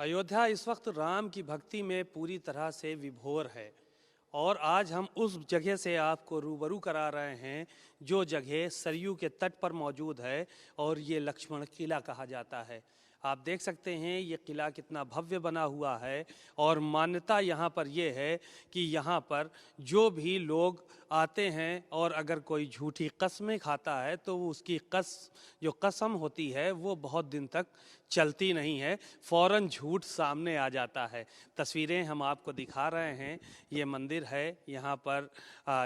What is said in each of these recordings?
अयोध्या इस वक्त राम की भक्ति में पूरी तरह से विभोर है और आज हम उस जगह से आपको रूबरू करा रहे हैं जो जगह सरयू के तट पर मौजूद है और ये लक्ष्मण किला कहा जाता है। आप देख सकते हैं ये किला कितना भव्य बना हुआ है और मान्यता यहाँ पर ये है कि यहाँ पर जो भी लोग आते हैं और अगर कोई झूठी कसमें खाता है तो उसकी जो कसम होती है वो बहुत दिन तक चलती नहीं है, फौरन झूठ सामने आ जाता है। तस्वीरें हम आपको दिखा रहे हैं, ये मंदिर है, यहाँ पर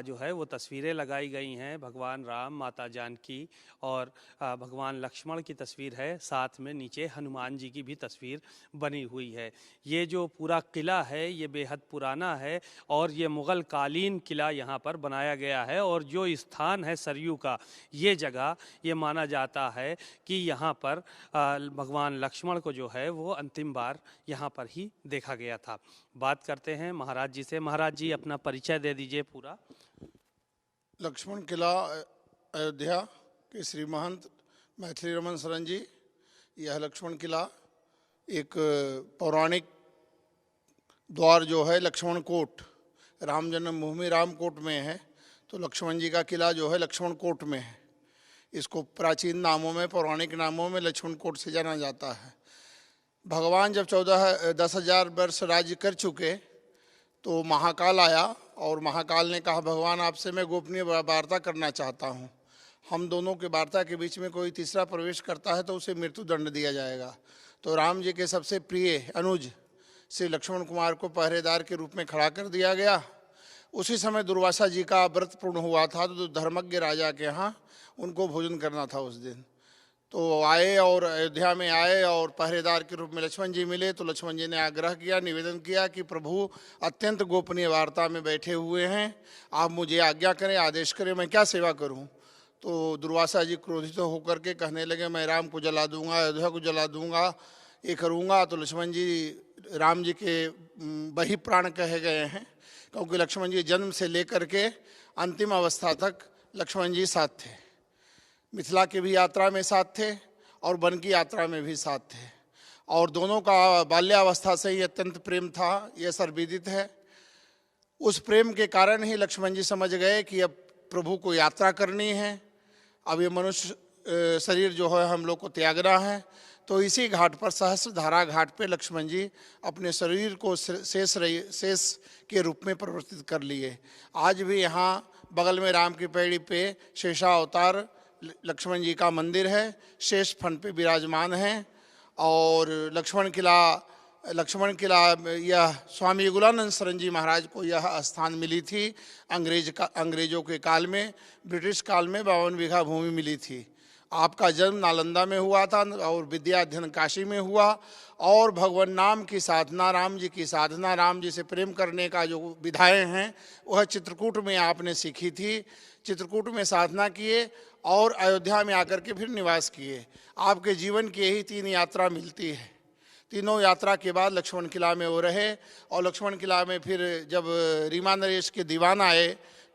जो है वो तस्वीरें लगाई गई हैं, भगवान राम, माता जानकी और भगवान लक्ष्मण की तस्वीर है, साथ में नीचे हनुमान जी की भी तस्वीर बनी हुई है। ये जो पूरा किला है ये बेहद पुराना है और ये मुग़ल कालीन किला यहाँ पर बनाया गया है और जो स्थान है सरयू का, ये जगह ये माना जाता है कि यहाँ पर भगवान लक्ष्मण को जो है वो अंतिम बार यहाँ पर ही देखा गया था। बात करते हैं महाराज जी से। महाराज जी अपना परिचय दे दीजिए पूरा। लक्ष्मण किला अयोध्या के श्री महंत मैथिली रमन शरण जी, यह लक्ष्मण किला एक पौराणिक द्वार जो है लक्ष्मण कोट, राम जन्मभूमि रामकोट में है, तो लक्ष्मण जी का किला जो है लक्ष्मण कोट में है। इसको प्राचीन नामों में, पौराणिक नामों में लक्ष्मण कोट से जाना जाता है। भगवान जब 10,000 वर्ष राज्य कर चुके तो महाकाल आया और महाकाल ने कहा, भगवान आपसे मैं गोपनीय वार्ता करना चाहता हूँ, हम दोनों के वार्ता के बीच में कोई तीसरा प्रवेश करता है तो उसे मृत्यु दंड दिया जाएगा। तो राम जी के सबसे प्रिय अनुज श्री लक्ष्मण कुमार को पहरेदार के रूप में खड़ा कर दिया गया। उसी समय दुर्वासा जी का व्रत पूर्ण हुआ था तो धर्मज्ञ राजा के यहाँ उनको भोजन करना था उस दिन। तो आए और अयोध्या में आए और पहरेदार के रूप में लक्ष्मण जी मिले तो लक्ष्मण जी ने आग्रह किया, निवेदन किया कि प्रभु अत्यंत गोपनीय वार्ता में बैठे हुए हैं, आप मुझे आज्ञा करें, आदेश करें, मैं क्या सेवा करूं। तो दुर्वासा जी क्रोधित होकर के कहने लगे, मैं राम को जला दूंगा, अयोध्या को जला दूंगा, ये करूंगा। तो लक्ष्मण जी राम जी के बही प्राण कहे गए हैं, क्योंकि लक्ष्मण जी जन्म से लेकर के अंतिम अवस्था तक लक्ष्मण जी साथ थे। मिथिला की भी यात्रा में साथ थे और वन की यात्रा में भी साथ थे और दोनों का बाल्यावस्था से ही अत्यंत प्रेम था, यह सर्वविदित है। उस प्रेम के कारण ही लक्ष्मण जी समझ गए कि अब प्रभु को यात्रा करनी है, अब ये मनुष्य शरीर जो है हम लोग को त्यागना है। तो इसी घाट पर, सहस्रधारा घाट पे लक्ष्मण जी अपने शरीर को शेष के रूप में परिवर्तित कर लिए। आज भी यहाँ बगल में राम की पैड़ी पे शेषावतार लक्ष्मण जी का मंदिर है, शेष फन पे विराजमान है। और लक्ष्मण किला यह स्वामी युगलानंद शरण जी महाराज को यह स्थान मिली थी। अंग्रेजों के काल में, ब्रिटिश काल में 52 बीघा भूमि मिली थी। आपका जन्म नालंदा में हुआ था और विद्या अध्ययन काशी में हुआ और भगवान नाम की साधना, राम जी की साधना, राम जी से प्रेम करने का जो विधाएं हैं वह चित्रकूट में आपने सीखी थी। चित्रकूट में साधना किए और अयोध्या में आकर के फिर निवास किए। आपके जीवन की यही 3 यात्रा मिलती है। तीनों यात्रा के बाद लक्ष्मण किला में वो रहे और लक्ष्मण किला में फिर जब रीमा नरेश के दीवान आए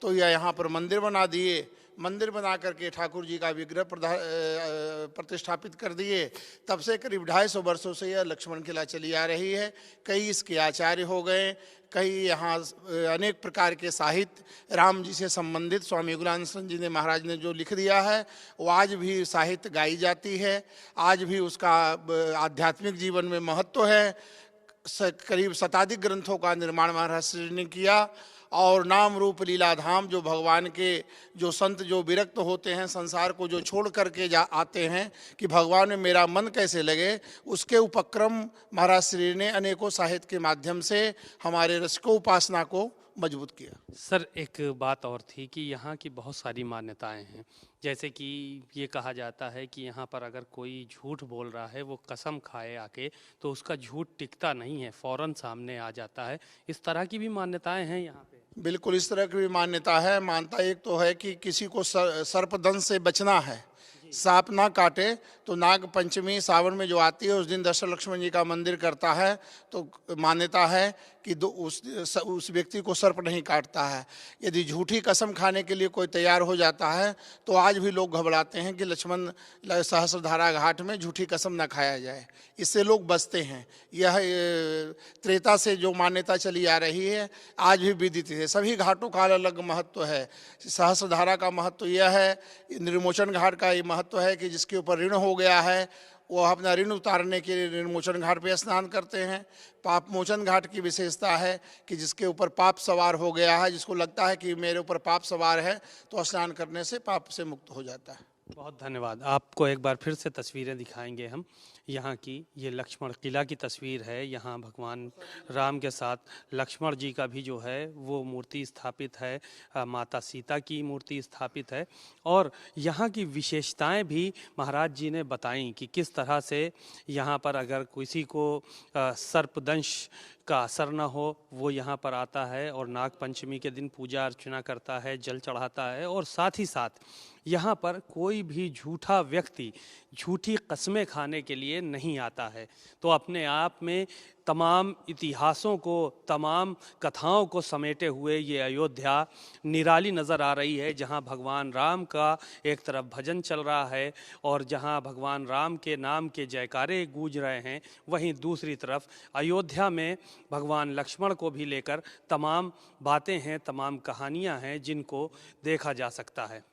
तो यह यहाँ पर मंदिर बना दिए। मंदिर बना करके ठाकुर जी का विग्रह प्रतिष्ठापित कर दिए। तब से करीब 250 वर्षों से यह लक्ष्मण किला चली आ रही है। कई इसके आचार्य हो गए, कई यहाँ अनेक प्रकार के साहित्य राम जी से संबंधित स्वामी युगलानंद शरण जी ने महाराज ने जो लिख दिया है वो आज भी साहित्य गाई जाती है। आज भी उसका आध्यात्मिक जीवन में महत्व है। करीब शताधिक ग्रंथों का निर्माण महाराज श्री ने किया और नाम रूप लीला धाम, जो भगवान के जो संत जो विरक्त होते हैं, संसार को जो छोड़ करके आते हैं कि भगवान में मेरा मन कैसे लगे, उसके उपक्रम महाराज श्री ने अनेकों साहित्य के माध्यम से हमारे रसिकों उपासना को मजबूत किया। सर एक बात और थी कि यहाँ की बहुत सारी मान्यताएं हैं, जैसे कि ये कहा जाता है कि यहाँ पर अगर कोई झूठ बोल रहा है, वो कसम खाए आके, तो उसका झूठ टिकता नहीं है, फौरन सामने आ जाता है। इस तरह की भी मान्यताएं हैं यहाँ पे? बिल्कुल इस तरह की भी मान्यता है। मानता एक तो है कि किसी को सर्पदंश से बचना है, सांप ना काटे। तो नाग पंचमी सावन में जो आती है उस दिन दशरथ लक्ष्मण जी का मंदिर करता है, तो मान्यता है कि उस व्यक्ति को सर्प नहीं काटता है। यदि झूठी कसम खाने के लिए कोई तैयार हो जाता है तो आज भी लोग घबराते हैं कि लक्ष्मण सहस्त्रधारा घाट में झूठी कसम न खाया जाए, इससे लोग बचते हैं। यह त्रेता से जो मान्यता चली आ रही है आज भी विदित है। सभी घाटों का अलग महत्व है। सहस्त्रधारा का महत्व यह है, निर्मोचन घाट का ये महत्व है कि जिसके ऊपर ऋण हो गया है वो अपना ऋण उतारने के लिए निर्मोचन घाट पे स्नान करते हैं। पाप मोचन घाट की विशेषता है कि जिसके ऊपर पाप सवार हो गया है, जिसको लगता है कि मेरे ऊपर पाप सवार है, तो स्नान करने से पाप से मुक्त हो जाता है। बहुत धन्यवाद। आपको एक बार फिर से तस्वीरें दिखाएंगे हम यहाँ की। ये लक्ष्मण किला की तस्वीर है। यहाँ भगवान राम के साथ लक्ष्मण जी का भी जो है वो मूर्ति स्थापित है, माता सीता की मूर्ति स्थापित है। और यहाँ की विशेषताएं भी महाराज जी ने बताई कि किस तरह से यहाँ पर अगर किसी को सर्पदंश का असर न हो वो यहाँ पर आता है और नाग पंचमी के दिन पूजा अर्चना करता है, जल चढ़ाता है। और साथ ही साथ यहाँ पर कोई भी झूठा व्यक्ति झूठी कस्में खाने के लिए नहीं आता है। तो अपने आप में तमाम इतिहासों को, तमाम कथाओं को समेटे हुए ये अयोध्या निराली नज़र आ रही है, जहाँ भगवान राम का एक तरफ भजन चल रहा है और जहाँ भगवान राम के नाम के जयकारे गूंज रहे हैं, वहीं दूसरी तरफ अयोध्या में भगवान लक्ष्मण को भी लेकर तमाम बातें हैं, तमाम कहानियाँ हैं जिनको देखा जा सकता है।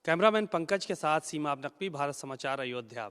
कैमरामैन पंकज के साथ सीमा नकवी, भारत समाचार, अयोध्या।